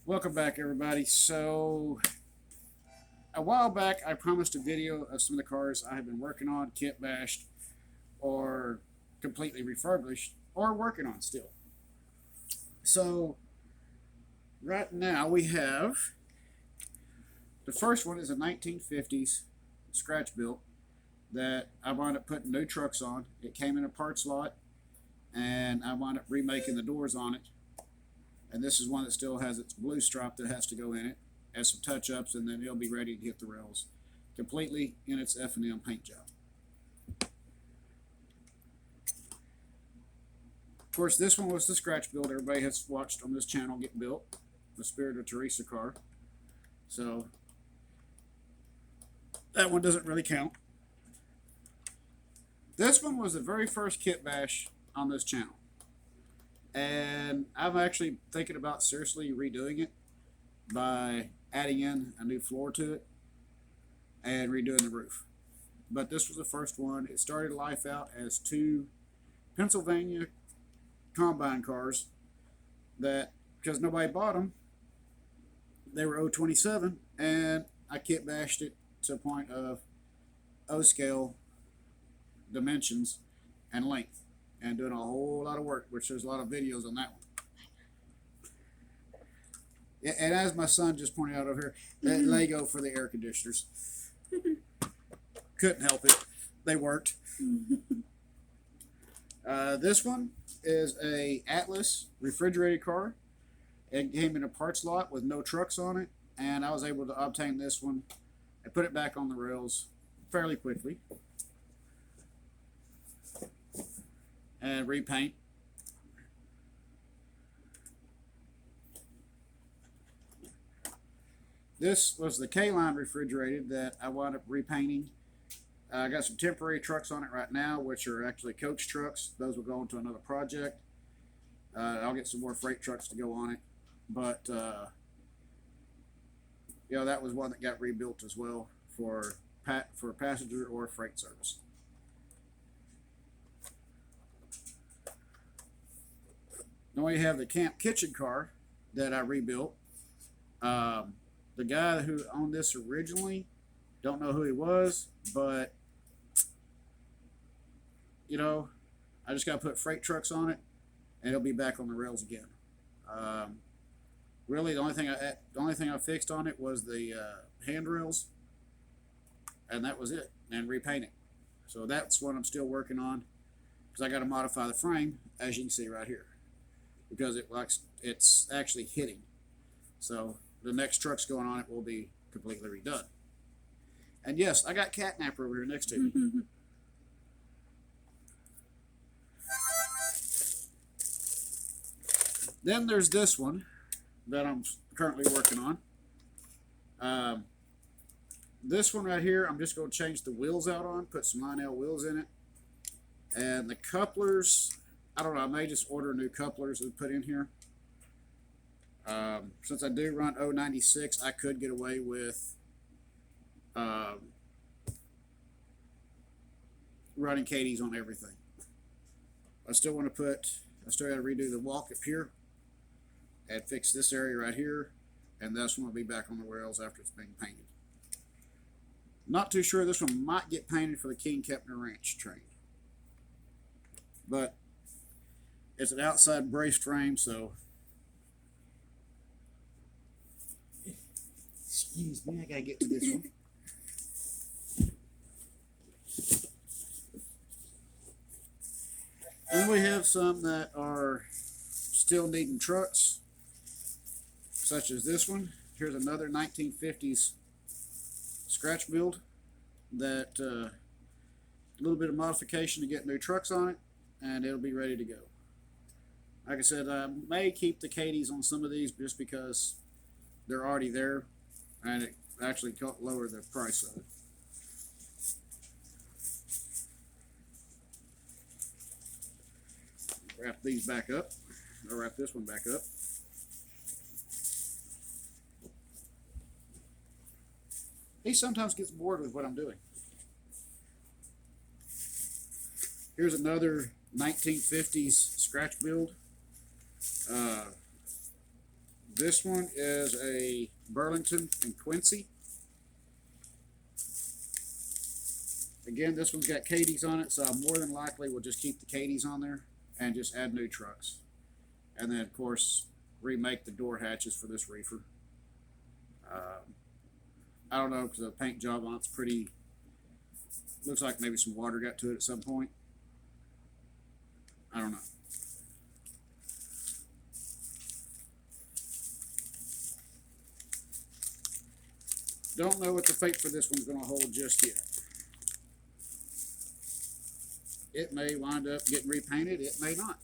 Welcome back, everybody. So, a while back, I promised a video of some of the cars I have been working on, kit bashed, or completely refurbished, or working on still. So, right now we have the first one is a 1950s scratch built that I wound up putting new trucks on. It came in a parts lot, and I wound up remaking the doors on it. And this is one that still has its blue stripe that has to go in it, has some touch-ups, and then it'll be ready to hit the rails completely in its F&M paint job. Of course, this one was the scratch build everybody has watched on this channel get built, the Spirit of Teresa car. So that one doesn't really count. This one was the very first kit bash on this channel. And I'm actually thinking about seriously redoing it by adding in a new floor to it and redoing the roof. But this was the first one. It started life out as two Pennsylvania combine cars that, because nobody bought them, they were 027, and I kit bashed it to a point of O scale dimensions and length, and doing a whole lot of work, which there's a lot of videos on that one. Yeah, and as my son just pointed out over here, that Lego for the air conditioners. Couldn't help it. They worked. This one is a Atlas refrigerated car. It came in a parts lot with no trucks on it, and I was able to obtain this one and put it back on the rails fairly quickly and repaint. This was the K-line refrigerated that I wound up repainting. I got some temporary trucks on it right now, which are actually coach trucks. Those will go into another project. I'll get some more freight trucks to go on it. But, that was one that got rebuilt as well for passenger or freight service. Then we have the camp kitchen car that I rebuilt. The guy who owned this originally, don't know who he was, but I just got to put freight trucks on it, and it'll be back on the rails again. Really, the only thing I fixed on it was the handrails, and that was it, and repainting. So that's what I'm still working on, because I got to modify the frame, as you can see right here, because it's actually hitting. So the next trucks going on it will be completely redone. And yes, I got catnap over here next to me. Then there's this one that I'm currently working on. This one right here, I'm just going to change the wheels out on, put some Lionel wheels in it. And the couplers, I don't know, I may just order new couplers and put in here. Since I do run 096, I could get away with running Katie's on everything. I still got to redo the walk up here and fix this area right here, and this one will be back on the rails after it's being painted. Not too sure, this one might get painted for the King Kepner Ranch train, but it's an outside braced frame, so excuse me, I gotta get to this one. And we have some that are still needing trucks, such as this one. Here's another 1950s scratch build that a little bit of modification to get new trucks on it, and it'll be ready to go. Like I said, I may keep the Katie's on some of these just because they're already there, and it actually lower the price of it. Wrap these back up. I'll wrap this one back up. He sometimes gets bored with what I'm doing. Here's another 1950s scratch build. This one is a Burlington and Quincy. Again, this one's got Katie's on it, so I more than likely will just keep the Katie's on there and just add new trucks. And then, of course, remake the door hatches for this reefer. I don't know, because the paint job on it's pretty, looks like maybe some water got to it at some point. I don't know. Don't know what the fate for this one's going to hold just yet. It may wind up getting repainted, it may not.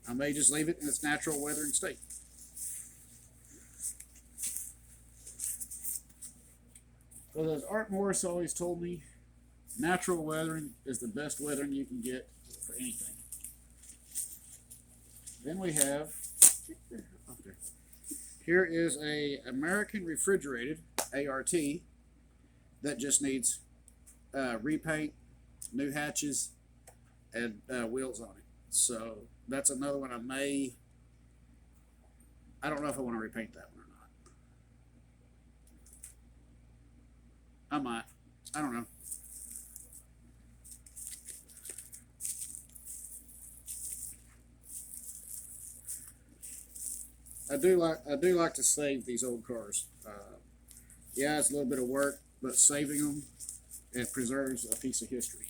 I may just leave it in its natural weathering state. But as Art Morris always told me, natural weathering is the best weathering you can get for anything. Then we have, here is a American Refrigerated ART that just needs repaint, new hatches, and wheels on it. So that's another one I don't know if I want to repaint that one or not. I might. I don't know. I do like to save these old cars. Yeah, it's a little bit of work, but saving them, it preserves a piece of history.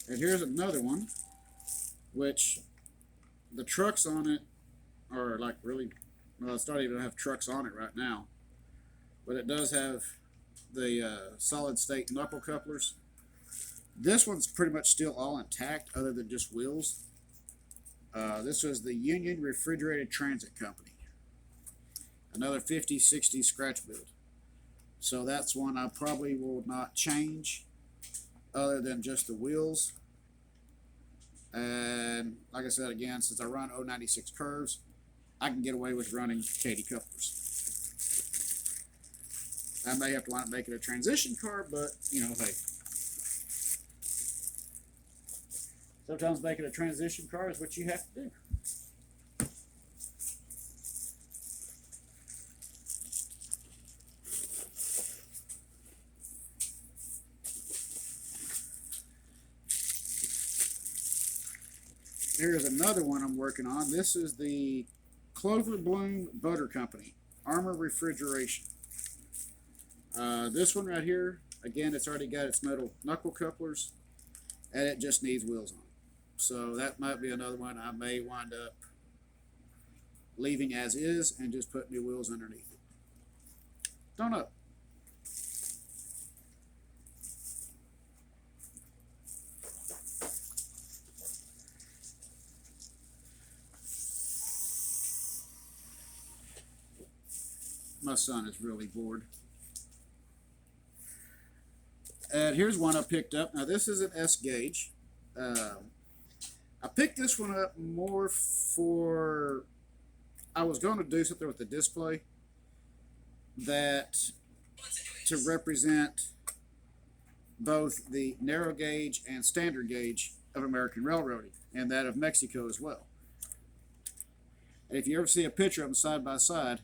And here's another one, which the trucks on it are like really, well, it's not even have trucks on it right now, but it does have the solid state knuckle couplers. This one's pretty much still all intact other than just wheels. This was the Union Refrigerated Transit Company. Another 50s, 60s scratch build. So that's one I probably will not change other than just the wheels. And like I said again, since I run 096 curves, I can get away with running Katie couplers. I may have to wind up making a transition car, but you know, hey. Sometimes making a transition car is what you have to do. Here's another one I'm working on. This is the Clover Bloom Butter Company, Armor Refrigeration. This one right here, again, it's already got its metal knuckle couplers, and it just needs wheels on it. So that might be another one I may wind up leaving as is and just put new wheels underneath it. Don't know. My son is really bored. And here's one I picked up. Now this is an S gauge. I picked this one up more for, I was going to do something with the display that to represent both the narrow gauge and standard gauge of American railroading and that of Mexico as well. And if you ever see a picture of them side by side,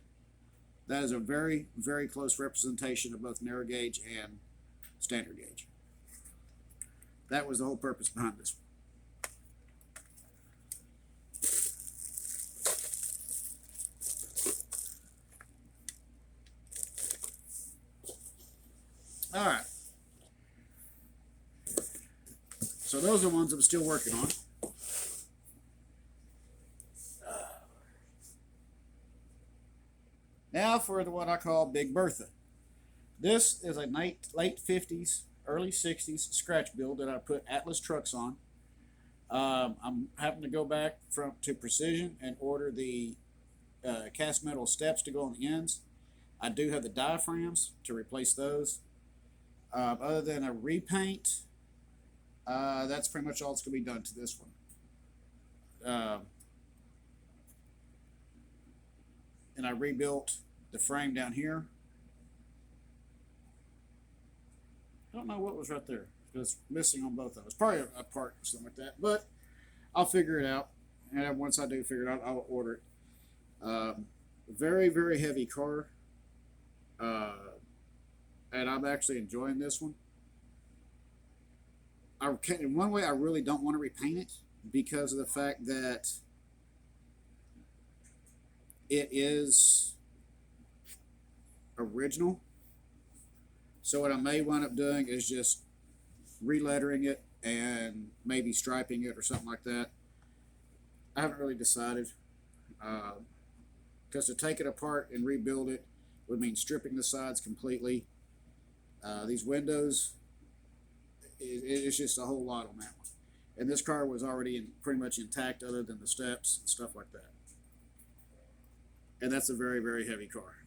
that is a very, very close representation of both narrow gauge and standard gauge. That was the whole purpose behind this one. All right. So those are the ones I'm still working on. Now for the what I call Big Bertha. This is a late 50s, early 60s scratch build that I put Atlas trucks on. I'm having to go back to Precision and order the cast metal steps to go on the ends. I do have the diaphragms to replace those. Other than a repaint, that's pretty much all that's going to be done to this one. And I rebuilt the frame down here. I don't know what was right there. It's missing on both of us. Probably a part or something like that. But I'll figure it out. And once I do figure it out, I'll order it. Very, very heavy car. And I'm actually enjoying this one. In one way, I really don't want to repaint it because of the fact that it is original. So what I may wind up doing is just re-lettering it and maybe striping it or something like that. I haven't really decided, because to take it apart and rebuild it would mean stripping the sides completely. These windows, it's just a whole lot on that one. And this car was already pretty much intact other than the steps and stuff like that. And that's a very, very heavy car.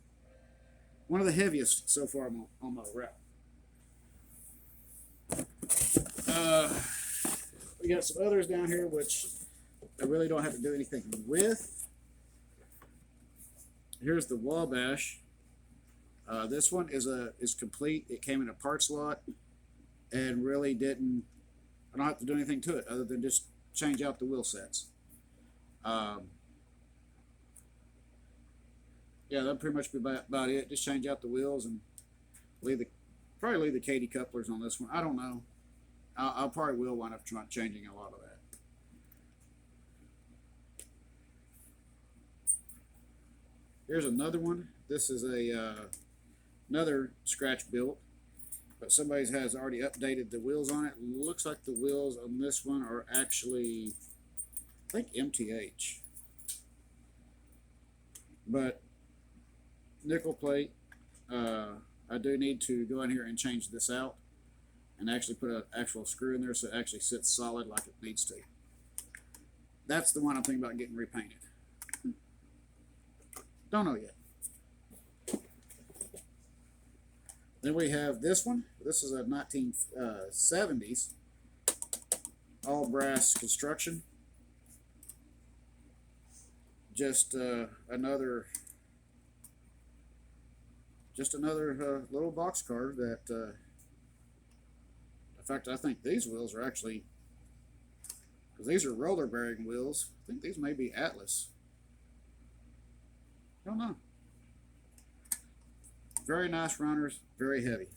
One of the heaviest so far on my route. We got some others down here which I really don't have to do anything with. Here's the Wabash. This one is complete. It came in a parts lot and really didn't. I don't have to do anything to it other than just change out the wheel sets. Yeah, that'll pretty much be about it. Just change out the wheels and probably leave the Katy couplers on this one. I don't know. I'll probably will wind up changing a lot of that. Here's another one. This is another scratch build, but somebody has already updated the wheels on it. Looks like the wheels on this one are actually, I think, MTH, but nickel plate. I do need to go in here and change this out and actually put an actual screw in there so it actually sits solid like it needs to. That's the one I'm thinking about getting repainted. Don't know yet. Then we have this one. This is a 1970s all brass construction. Just another little box car that, in fact, I think these wheels are actually, because these are roller bearing wheels, I think these may be Atlas. I don't know. Very nice runners, very heavy.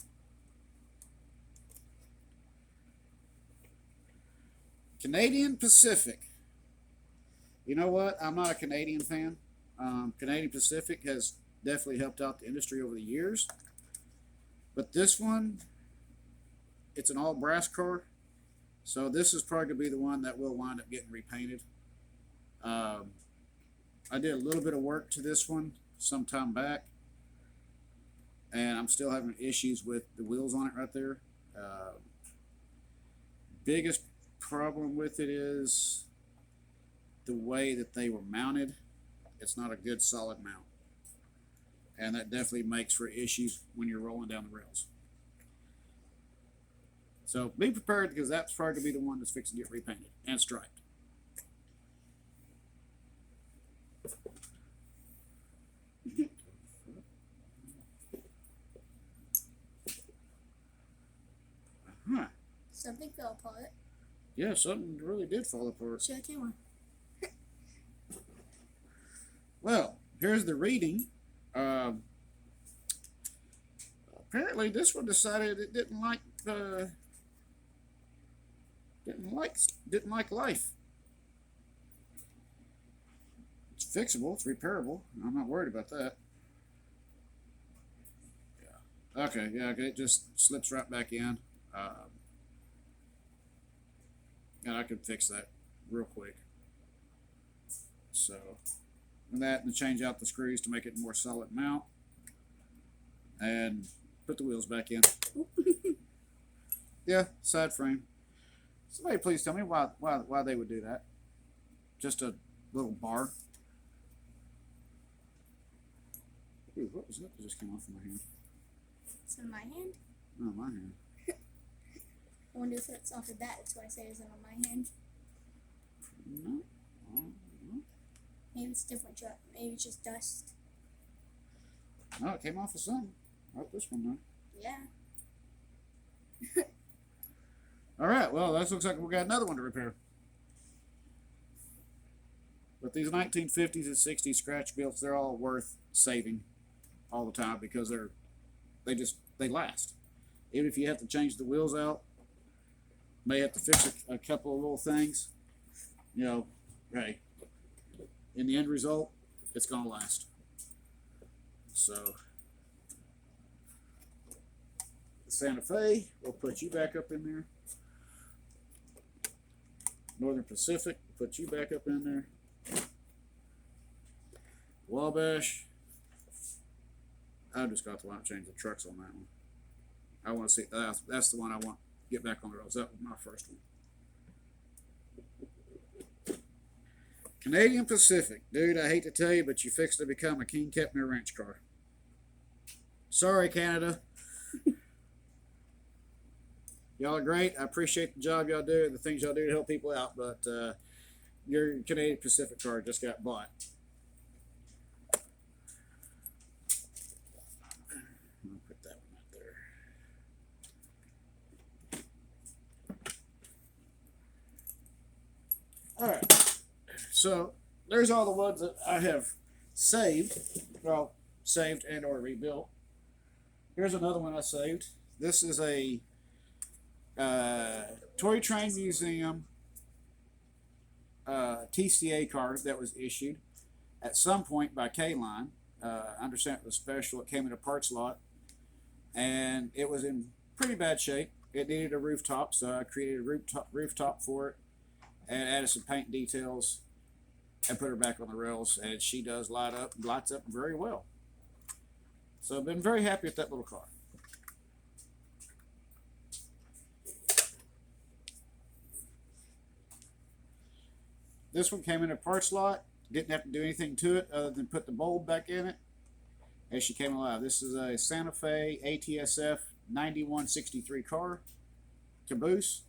Canadian Pacific. You know what? I'm not a Canadian fan. Canadian Pacific has definitely helped out the industry over the years. But this one, it's an all brass car. So this is probably going to be the one that will wind up getting repainted. I did a little bit of work to this one some time back. And I'm still having issues with the wheels on it right there. Biggest problem with it is the way that they were mounted. It's not a good solid mount. And that definitely makes for issues when you're rolling down the rails. So be prepared because that's probably going to be the one that's fixing to get repainted and striped. Huh. Something fell apart. Yeah, something really did fall apart. Should I take one? Well, here's the reading. Apparently, this one decided it didn't like life. It's fixable. It's repairable. I'm not worried about that. Yeah. Okay. Yeah. Okay. It just slips right back in. And I could fix that real quick. So, and that, and change out the screws to make it a more solid mount, and put the wheels back in. Yeah, side frame. Somebody please tell me why they would do that. Just a little bar. Ooh, what was that that just came off of my hand? It's in my hand. Oh, my hand. I wonder if it's off of that. That's why I say it's on my hand. No. Maybe it's different. Maybe it's just dust. No, it came off of something. Not this one, though. Yeah. All right, well, that looks like we got another one to repair. But these 1950s and 60s scratch builds, they're all worth saving all the time because they last. Even if you have to change the wheels out, may have to fix a couple of little things, you know, hey, in the end result, it's going to last. So, the Santa Fe, we'll put you back up in there. Northern Pacific, put you back up in there. Wabash, I just got to want to change the trucks on that one. I want to see, that's the one I want to get back on the roads. That was my first one. Canadian Pacific. Dude, I hate to tell you, but you fixed to become a King Kepner wrench car. Sorry, Canada. Y'all are great. I appreciate the job y'all do and the things y'all do to help people out, but your Canadian Pacific car just got bought. I'll put that one up there. All right. So there's all the ones that I have saved. Well, saved and or rebuilt. Here's another one I saved. This is a Toy Train Museum TCA card that was issued at some point by K-Line. I understand it was special. It came in a parts lot, and it was in pretty bad shape. It needed a rooftop, so I created a rooftop for it and added some paint details and put her back on the rails, and she does lights up very well. So I've been very happy with that little car. This one came in a parts lot. Didn't have to do anything to it other than put the bulb back in it as she came alive. This is a Santa Fe ATSF 9163 car caboose.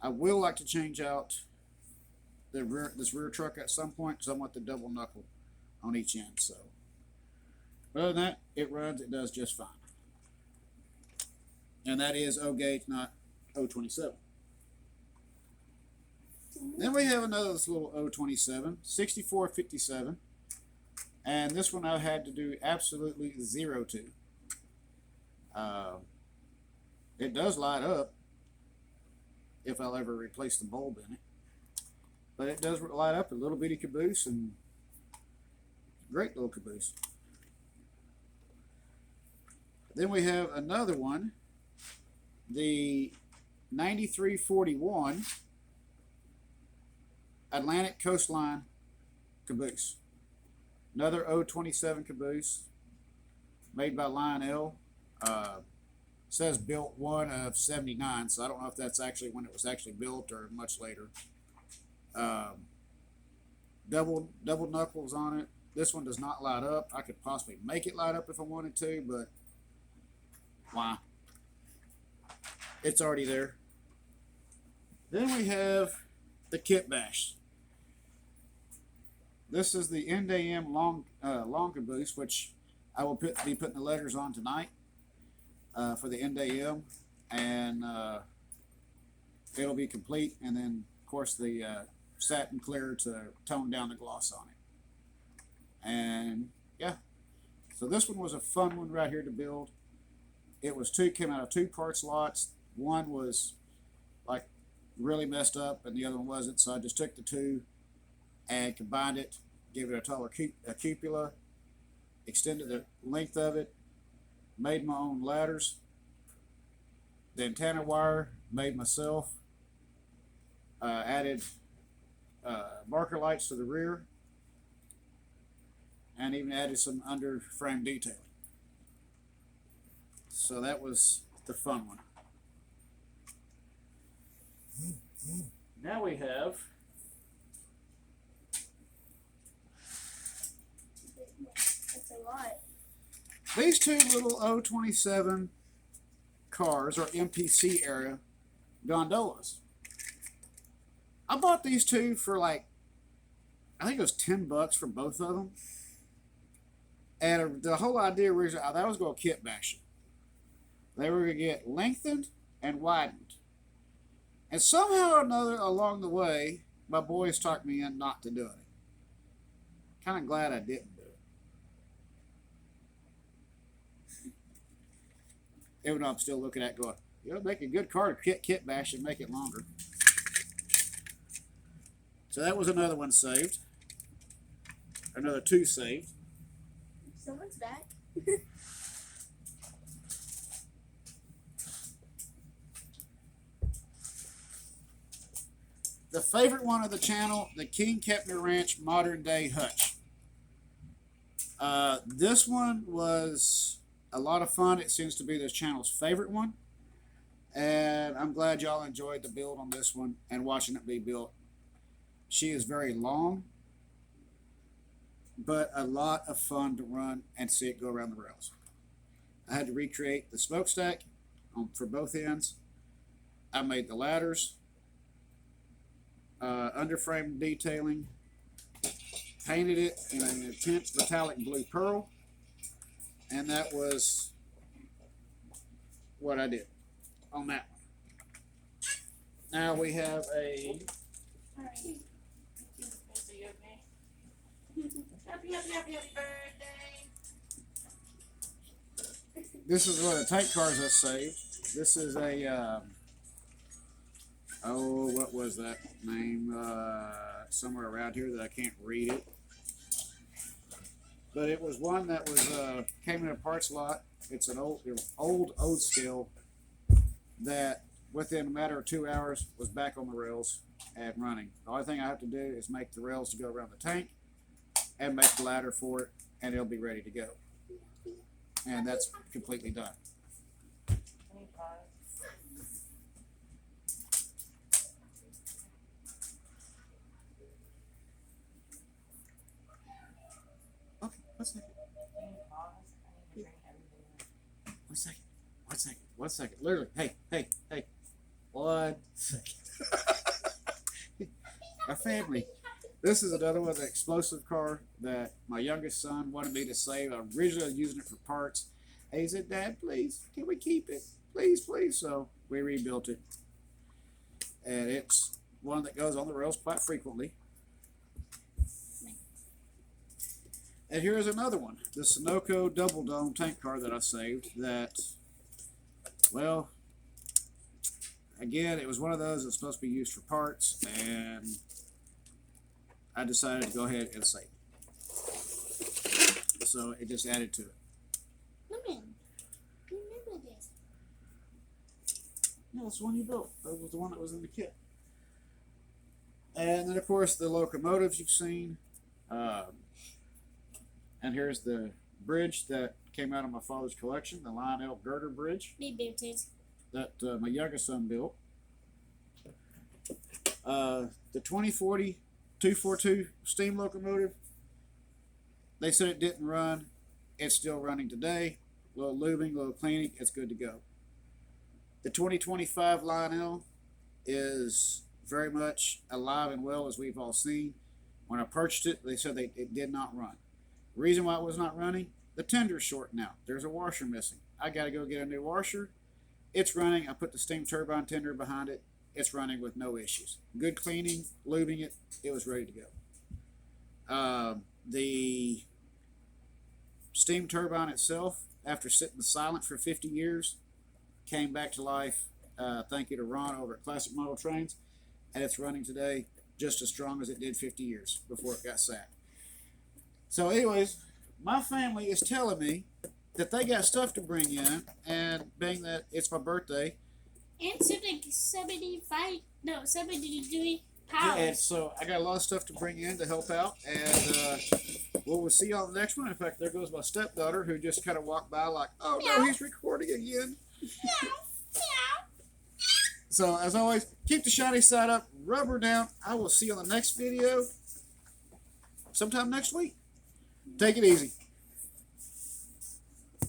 I will like to change out this rear truck at some point because I want the double knuckle on each end. So other than that, it runs. It does just fine. And that is O gauge, not 027. Then we have another little 027, 6457. And this one I had to do absolutely zero to. It does light up if I'll ever replace the bulb in it. But it does light up, a little bitty caboose, and great little caboose. Then we have another one, the 9341 Atlantic Coastline caboose. Another 027 caboose made by Lionel. Says built one of 79, so I don't know if that's actually when it was actually built or much later. Double knuckles on it. This one does not light up. I could possibly make it light up if I wanted to, but why? It's already there. Then we have the kitbashed. This is the NDAM long caboose, which I will be putting the letters on tonight for the NDAM, and it'll be complete. And then, of course, the satin clear to tone down the gloss on it. And yeah, so this one was a fun one right here to build. It was came out of two parts lots. One was like really messed up, and the other one wasn't. So I just took the two and combined it, gave it a taller cupola, extended the length of it, made my own ladders. The antenna wire made myself, added marker lights to the rear, and even added some under frame detailing. So that was the fun one. Now we have That's a lot. these two little 027 cars, or MPC era gondolas. I bought these two for like, I think it was $10 for both of them. And the whole idea was that I was going to kitbash them. They were going to get lengthened and widened. And somehow or another along the way, my boys talked me in not to do it. Kind of glad I didn't do it. Even though I'm still looking at it going, it'll make a good car to kit bash and make it longer. So that was another one saved. Another 2 saved. Someone's back. The favorite one of the channel, the King Kepner Ranch Modern Day Hutch. This one was a lot of fun. It seems to be this channel's favorite one. And I'm glad y'all enjoyed the build on this one and watching it be built. She is very long, but a lot of fun to run and see it go around the rails. I had to recreate the smokestack for both ends. I made the ladders, underframe detailing, painted it in an intense metallic blue pearl, and that was what I did on that one. Now we have a Happy birthday. This is one of the tank cars I saved. This is a oh, what was that name? Somewhere around here that I can't read it. But it was one that was came in a parts lot. It's an old scale that within a matter of 2 hours was back on the rails and running. The only thing I have to do is make the rails to go around the tank and make the ladder for it, and it'll be ready to go. And that's completely done. Okay, 1 second. 1 second. 1 second. 1 second. Literally. Hey. 1 second. Our family. This is another one, the explosive car that my youngest son wanted me to save. I originally was using it for parts. And he said, Dad, please, can we keep it? Please, please. So we rebuilt it. And it's one that goes on the rails quite frequently. And here's another one, the Sunoco double dome tank car that I saved that, well, again, it was one of those that's supposed to be used for parts, and I decided to go ahead and save it. So it just added to it. Remember this. No, it's the one you built. That was the one that was in the kit. And then, of course, the locomotives you've seen. And here's the bridge that came out of my father's collection, the Lionel Girder Bridge Be beauties. that my youngest son built. The 2040 242 steam locomotive, they said it didn't run. It's still running today. A little lubing, a little cleaning, it's good to go. The 2025 Lionel is very much alive and well, as we've all seen. When I purchased it, they said it did not run. The reason why it was not running, the tender's shorting out. There's a washer missing. I got to go get a new washer. It's running. I put the steam turbine tender behind it. It's running with no issues. Good cleaning, lubing it. It was ready to go. The steam turbine itself, after sitting silent for 50 years, came back to life. Thank you to Ron over at Classic Model Trains. And it's running today just as strong as it did 50 years before it got sat. So anyways, my family is telling me that they got stuff to bring in, and being that it's my birthday. And something 73 pounds. Yeah, and so I got a lot of stuff to bring in to help out, and we'll see you on the next one. In fact, there goes my stepdaughter, who just kind of walked by like, oh no, he's recording again. So as always, keep the shiny side up, rubber down. I will see you on the next video sometime next week. Take it easy.